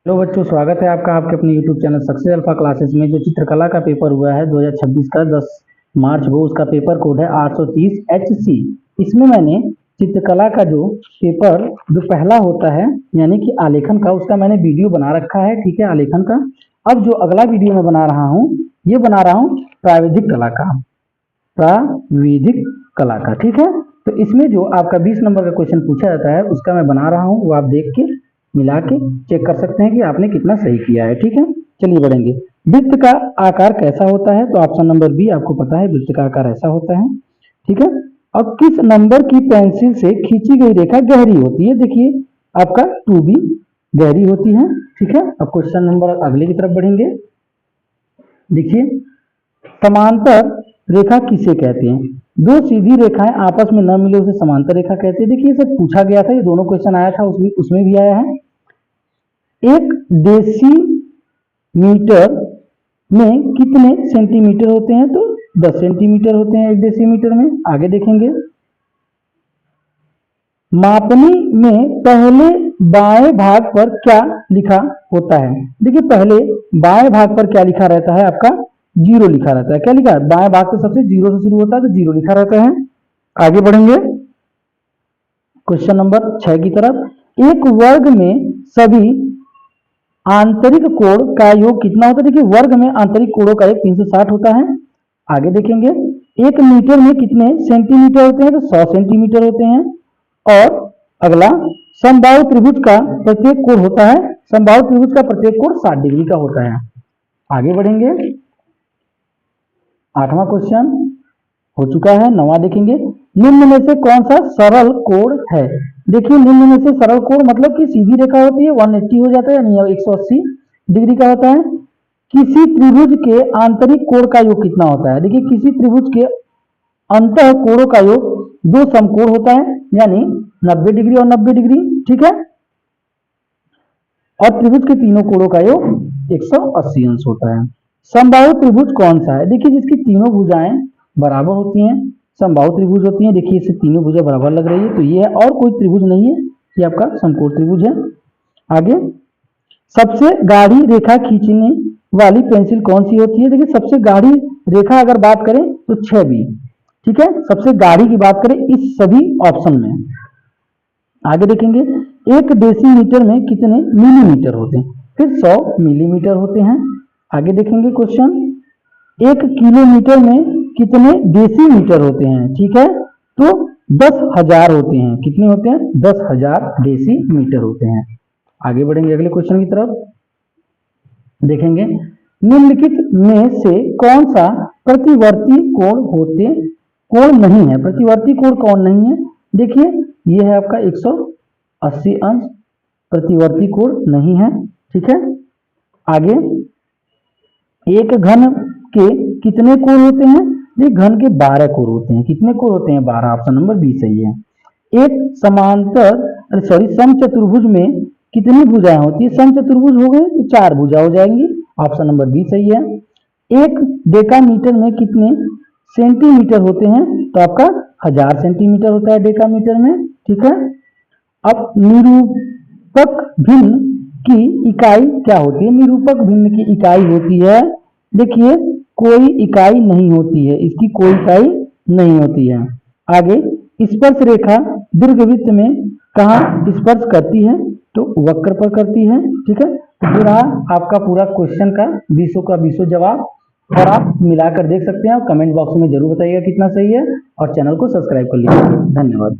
Hello बच्चों, स्वागत है आपका आपके अपने YouTube channel success alpha classes में। जो चित्रकला का पेपर हुआ है 2026 का 10 मार्च को, उसका पेपर कोड है 830 HC। इसमें मैंने चित्रकला का जो पेपर जो पहला होता है यानी कि आलेखन का, उसका मैंने वीडियो बना रखा है। ठीक है, आलेखन का। अब जो अगला वीडियो मैं बना रहा हूँ, ये बना रहा हूँ प्राविधिक कला का। प्राविधिक कला का, ठीक है। तो इसमें जो आपका 20 नंबर का क्वेश्चन पूछा जाता है, उसका मैं बना रहा हूँ। वो आप देख के मिला के चेक कर सकते हैं कि आपने कितना सही किया है। ठीक है, चलिए बढ़ेंगे। वृत्त का आकार कैसा होता है? तो ऑप्शन नंबर बी आपको पता है, वृत्त का आकार ऐसा होता है। ठीक है। अब किस नंबर की पेंसिल से खींची गई रेखा गहरी होती है? देखिए आपका 2B गहरी होती है। ठीक है। अब क्वेश्चन नंबर अगले की तरफ बढ़ेंगे। देखिए, समांतर रेखा किसे कहते हैं? दो सीधी रेखाएं आपस में न मिले उसे समांतर रेखा कहते हैं। देखिए, इसे पूछा गया था, ये दोनों क्वेश्चन आया था, उसमें भी आया है। एक डेसीमीटर में कितने सेंटीमीटर होते हैं? तो 10 सेंटीमीटर होते हैं एक डेसीमीटर में। आगे देखेंगे, मापनी में पहले बाएं भाग पर क्या लिखा होता है? देखिए, पहले बाएं भाग पर क्या लिखा रहता है? आपका 0 लिखा रहता है। क्या लिखा है? बाएं भाग तो सबसे 0 से शुरू होता है, तो 0 लिखा रहता है। आगे बढ़ेंगे क्वेश्चन नंबर 6 की तरफ। एक वर्ग में सभी आंतरिक कोण का योग कितना होता है? देखिए, वर्ग में आंतरिक कोणों का योग 360 होता है। आगे देखेंगे, एक मीटर में कितने सेंटीमीटर होते हैं? तो 100 सेंटीमीटर होते हैं। और अगला, समबाहु त्रिभुज का प्रत्येक कोण होता है, समबाहु त्रिभुज का प्रत्येक कोण 60 डिग्री का होता है। आगे बढ़ेंगे, 8वां क्वेश्चन हो चुका है। 9वां देखेंगे, निम्न में से कौन सा सरल कोण है? देखिए, निम्न में से सरल कोण मतलब कि सीधी रेखा होती है, 180 हो जाता है, यानी 180 डिग्री का होता है। किसी त्रिभुज के आंतरिक कोण का योग कितना होता है? देखिए, किसी त्रिभुज के अंतः कोणों का योग दो समकोण होता है, यानी 90 डिग्री और 90 डिग्री। ठीक है। और त्रिभुज के तीनों कोणों का योग 180 अंश होता है। समबाहु त्रिभुज कौन सा है? देखिए, जिसकी तीनों भुजाएं बराबर होती हैं, समबाहु त्रिभुज होती हैं। देखिए, इससे तीनों भुजाएं बराबर लग रही है, तो ये है, और कोई त्रिभुज नहीं है, ये आपका समकोण त्रिभुज है। आगे, सबसे गाढ़ी रेखा खींचने वाली पेंसिल कौन सी होती है? देखिए, सबसे गाढ़ी रेखा अगर बात करें तो 6B। ठीक है, सबसे गाढ़ी की बात करें इस सभी ऑप्शन में। आगे देखेंगे, एक डेसीमीटर में कितने मिलीमीटर होते हैं? फिर 100 मिलीमीटर होते हैं। आगे देखेंगे क्वेश्चन, एक किलोमीटर में कितने डेसीमीटर होते हैं? ठीक है, तो 10,000 होते हैं। कितने होते हैं? 10,000 डेसीमीटर होते हैं। आगे बढ़ेंगे अगले क्वेश्चन की तरफ। देखेंगे, निम्नलिखित में से कौन सा प्रतिवर्ती कोण नहीं है? प्रतिवर्ती कोण कौन नहीं है? देखिए, ये है आपका 180 अंश, प्रतिवर्ती कोण नहीं है। ठीक है। आगे, एक घन के कितने कोण होते हैं? ये घन के 12 कोण होते हैं। कितने कोण होते हैं? 12। ऑप्शन नंबर बी सही है। एक समचतुर्भुज में कितनी भुजाएं होती है? समचतुर्भुज हो गए तो 4 भुजा हो जाएंगी। ऑप्शन नंबर बी सही है। एक डेकामीटर में कितने सेंटीमीटर होते हैं? तो आपका 1000 सेंटीमीटर होता है डेकामीटर में। ठीक है। अब निरूपक भिन्न की इकाई क्या होती है? निरूपक भिन्न की इकाई होती है, देखिए, कोई इकाई नहीं होती है, इसकी कोई इकाई नहीं होती है। आगे, स्पर्श रेखा दीर्घवृत्त में कहाँ स्पर्श करती है? तो वक्र पर करती है। ठीक है। तो पूरा आपका पूरा क्वेश्चन का 20 का 20 जवाब, और आप मिलाकर देख सकते हैं। और कमेंट बॉक्स में जरूर बताइएगा कितना सही है, और चैनल को सब्सक्राइब कर लीजिए। धन्यवाद।